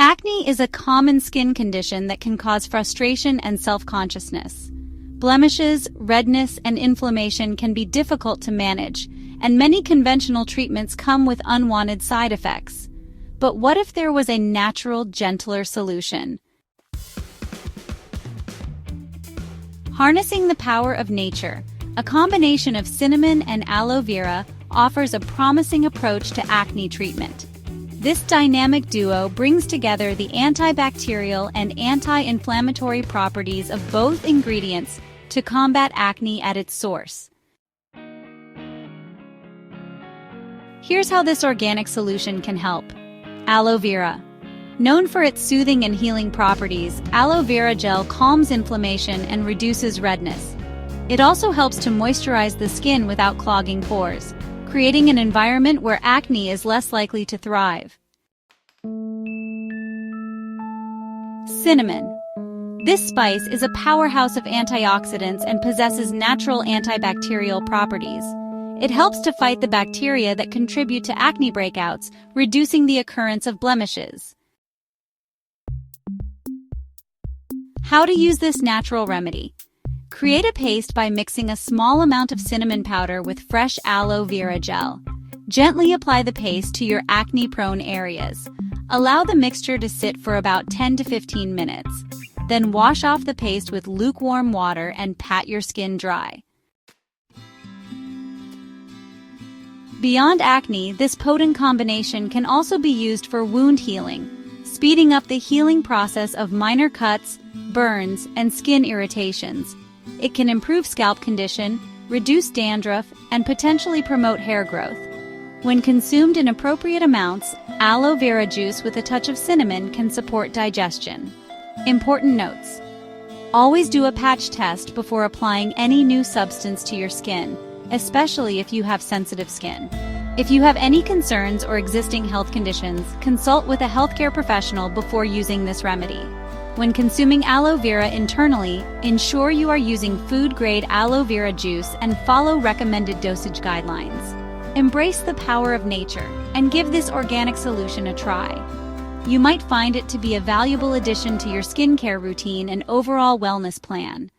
Acne is a common skin condition that can cause frustration and self-consciousness. Blemishes, redness, and inflammation can be difficult to manage, and many conventional treatments come with unwanted side effects. But what if there was a natural, gentler solution? Harnessing the power of nature, a combination of cinnamon and aloe vera offers a promising approach to acne treatment. This dynamic duo brings together the antibacterial and anti-inflammatory properties of both ingredients to combat acne at its source. Here's how this organic solution can help. Aloe vera. Known for its soothing and healing properties, aloe vera gel calms inflammation and reduces redness. It also helps to moisturize the skin without clogging pores, creating an environment where acne is less likely to thrive. Cinnamon. This spice is a powerhouse of antioxidants and possesses natural antibacterial properties. It helps to fight the bacteria that contribute to acne breakouts, reducing the occurrence of blemishes. How to use this natural remedy. Create a paste by mixing a small amount of cinnamon powder with fresh aloe vera gel. Gently apply the paste to your acne-prone areas. Allow the mixture to sit for about 10 to 15 minutes. Then wash off the paste with lukewarm water and pat your skin dry. Beyond acne, this potent combination can also be used for wound healing, speeding up the healing process of minor cuts, burns, and skin irritations. It can improve scalp condition, reduce dandruff, and potentially promote hair growth. When consumed in appropriate amounts, aloe vera juice with a touch of cinnamon can support digestion. Important notes. Always do a patch test before applying any new substance to your skin, especially if you have sensitive skin. If you have any concerns or existing health conditions, consult with a healthcare professional before using this remedy. When consuming aloe vera internally, ensure you are using food-grade aloe vera juice and follow recommended dosage guidelines. Embrace the power of nature and give this organic solution a try. You might find it to be a valuable addition to your skincare routine and overall wellness plan.